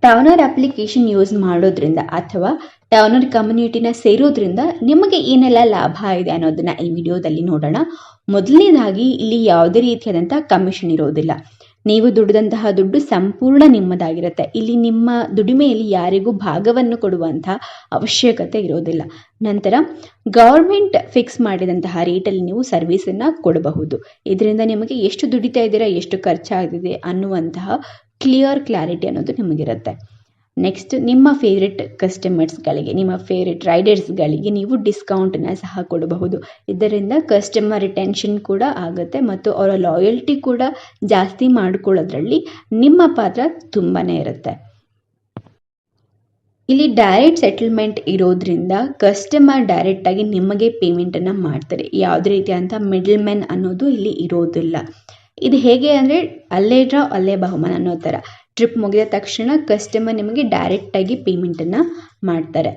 Turner application use ಮಾಡೋದ್ರಿಂದ ಅಥವಾ turner ಕಮ್ಯುನಿಟಿನ ಸೇರೋದ್ರಿಂದ ನಿಮಗೆ ಏನೆಲ್ಲ ಲಾಭ ಇದೆ ಅನ್ನೋದನ್ನ ಈ ವಿಡಿಯೋದಲ್ಲಿ ನೋಡೋಣ. ಮೊದಲನೇದಾಗಿ ಇಲ್ಲಿ ಯಾವುದೇ ರೀತಿಯಾದಂತಹ ಕಮಿಷನ್ ಇರೋದಿಲ್ಲ. ನೀವು ದುಡಿದಂತಹ ದುಡ್ಡು ಸಂಪೂರ್ಣ ನಿಮ್ಮದಾಗಿರುತ್ತೆ. ಇಲ್ಲಿ ನಿಮ್ಮ ದುಡಿಮೆಯಲ್ಲಿ ಯಾರಿಗೂ ಭಾಗವನ್ನು ಕೊಡುವಂತಹ ಅವಶ್ಯಕತೆ ಇರೋದಿಲ್ಲ. ನಂತರ ಗೌರ್ಮೆಂಟ್ ಫಿಕ್ಸ್ ಮಾಡಿದಂತಹ ರೇಟಲ್ಲಿ ನೀವು ಸರ್ವಿಸನ್ನು ಕೊಡಬಹುದು. ಇದರಿಂದ ನಿಮಗೆ ಎಷ್ಟು ದುಡಿತಾ ಇದ್ದೀರಾ, ಎಷ್ಟು ಖರ್ಚಾಗಿದೆ ಅನ್ನುವಂತಹ ಕ್ಲಾರಿಟಿ ಅನ್ನೋದು ನಿಮಗಿರುತ್ತೆ. ನೆಕ್ಸ್ಟ್, ನಿಮ್ಮ ಫೇವ್ರೆಟ್ ಕಸ್ಟಮರ್ಸ್ಗಳಿಗೆ, ನಿಮ್ಮ ಫೇವ್ರೆಟ್ ರೈಡರ್ಸ್ಗಳಿಗೆ ನೀವು ಡಿಸ್ಕೌಂಟನ್ನು ಸಹ ಕೊಡಬಹುದು. ಇದರಿಂದ ಕಸ್ಟಮರ್ ರಿಟೆನ್ಷನ್ ಕೂಡ ಆಗುತ್ತೆ ಮತ್ತು ಅವರ ಲಾಯಲ್ಟಿ ಕೂಡ ಜಾಸ್ತಿ ಮಾಡ್ಕೊಳ್ಳೋದ್ರಲ್ಲಿ ನಿಮ್ಮ ಪಾತ್ರ ತುಂಬಾ ಇರುತ್ತೆ. ಇಲ್ಲಿ ಡೈರೆಕ್ಟ್ ಸೆಟಲ್ಮೆಂಟ್ ಇರೋದ್ರಿಂದ ಕಸ್ಟಮರ್ ಡೈರೆಕ್ಟಾಗಿ ನಿಮಗೆ ಪೇಮೆಂಟನ್ನು ಮಾಡ್ತಾರೆ. ಯಾವುದೇ ರೀತಿಯಾದಂಥ ಮಿಡಲ್ ಮ್ಯಾನ್ ಅನ್ನೋದು ಇಲ್ಲಿ ಇರೋದಿಲ್ಲ. ಇದು ಹೇಗೆ ಅಂದರೆ ಅಲ್ಲೇ ಡ್ರಾ ಅಲ್ಲೇ ಬಹುಮಾನ ಅನ್ನೋ ಥರ. ಟ್ರಿಪ್ ಮುಗಿದ ತಕ್ಷಣ ಕಸ್ಟಮರ್ ನಿಮಗೆ ಡೈರೆಕ್ಟಾಗಿ ಪೇಮೆಂಟನ್ನು ಮಾಡ್ತಾರೆ.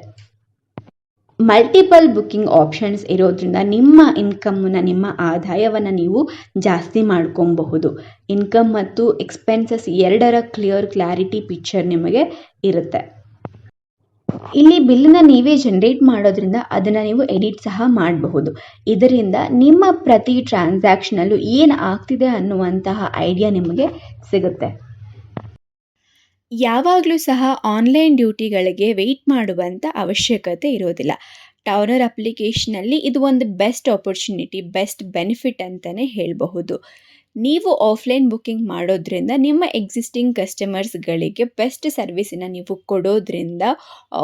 ಮಲ್ಟಿಪಲ್ ಬುಕ್ಕಿಂಗ್ ಆಪ್ಷನ್ಸ್ ಇರೋದ್ರಿಂದ ನಿಮ್ಮ ಇನ್ಕಮನ್ನು, ನಿಮ್ಮ ಆದಾಯವನ್ನು ನೀವು ಜಾಸ್ತಿ ಮಾಡ್ಕೊಬಹುದು. ಇನ್ಕಮ್ ಮತ್ತು ಎಕ್ಸ್ಪೆನ್ಸಸ್ ಎರಡರ ಕ್ಲಾರಿಟಿ ಪಿಕ್ಚರ್ ನಿಮಗೆ ಇರುತ್ತೆ. ಇಲ್ಲಿ ಬಿಲ್ಲನ್ನು ನೀವೇ ಜನರೇಟ್ ಮಾಡೋದ್ರಿಂದ ಅದನ್ನು ನೀವು ಎಡಿಟ್ ಸಹ ಮಾಡಬಹುದು. ಇದರಿಂದ ನಿಮ್ಮ ಪ್ರತಿ ಟ್ರಾನ್ಸಾಕ್ಷನಲ್ಲೂ ಏನು ಆಗ್ತಿದೆ ಅನ್ನುವಂತಹ ಐಡಿಯಾ ನಿಮಗೆ ಸಿಗುತ್ತೆ. ಯಾವಾಗಲೂ ಸಹ ಆನ್ಲೈನ್ ಡ್ಯೂಟಿಗಳಿಗೆ ವೆಯ್ಟ್ ಮಾಡುವಂಥ ಅವಶ್ಯಕತೆ ಇರೋದಿಲ್ಲ. ಟರ್ನರ್ ಅಪ್ಲಿಕೇಶನಲ್ಲಿ ಇದು ಒಂದು ಬೆಸ್ಟ್ ಆಪರ್ಚುನಿಟಿ, ಬೆಸ್ಟ್ ಬೆನಿಫಿಟ್ ಅಂತಲೇ ಹೇಳಬಹುದು. ನೀವು ಆಫ್ಲೈನ್ ಬುಕ್ಕಿಂಗ್ ಮಾಡೋದ್ರಿಂದ ನಿಮ್ಮ ಎಕ್ಸಿಸ್ಟಿಂಗ್ ಕಸ್ಟಮರ್ಸ್ಗಳಿಗೆ ಬೆಸ್ಟ್ ಸರ್ವಿಸನ್ನು ನೀವು ಕೊಡೋದ್ರಿಂದ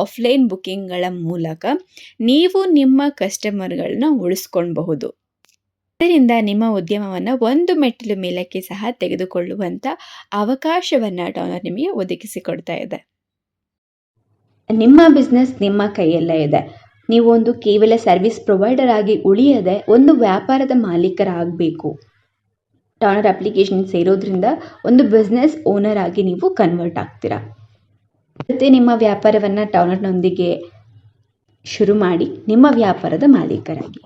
ಆಫ್ಲೈನ್ ಬುಕ್ಕಿಂಗ್ಗಳ ಮೂಲಕ ನೀವು ನಿಮ್ಮ ಕಸ್ಟಮರ್ಗಳನ್ನ ಉಳಿಸ್ಕೊಳ್ಬಹುದು. ಇದರಿಂದ ನಿಮ್ಮ ಉದ್ಯಮವನ್ನು ಒಂದು ಮೆಟ್ಟಿಲು ಮೇಲಕ್ಕೆ ಸಹ ತೆಗೆದುಕೊಳ್ಳುವಂಥ ಅವಕಾಶವನ್ನು ಟರ್ನರ್ ನಿಮಗೆ ಒದಗಿಸಿಕೊಡ್ತಾ ಇದೆ. ನಿಮ್ಮ ಬಿಸ್ನೆಸ್ ನಿಮ್ಮ ಕೈಯಲ್ಲೇ ಇದೆ. ನೀವು ಒಂದು ಕೇವಲ ಸರ್ವಿಸ್ ಪ್ರೊವೈಡರ್ ಆಗಿ ಉಳಿಯದೆ ಒಂದು ವ್ಯಾಪಾರದ ಮಾಲೀಕರಾಗಬೇಕು. ಟರ್ನರ್ ಅಪ್ಲಿಕೇಶನ್ ಸೇರೋದ್ರಿಂದ ಒಂದು ಬಿಸ್ನೆಸ್ ಓನರ್ ಆಗಿ ನೀವು ಕನ್ವರ್ಟ್ ಆಗ್ತೀರಾ. ಜೊತೆ ನಿಮ್ಮ ವ್ಯಾಪಾರವನ್ನು ಟರ್ನರ್ನೊಂದಿಗೆ ಶುರು ಮಾಡಿ ನಿಮ್ಮ ವ್ಯಾಪಾರದ ಮಾಲೀಕರಾಗಿ.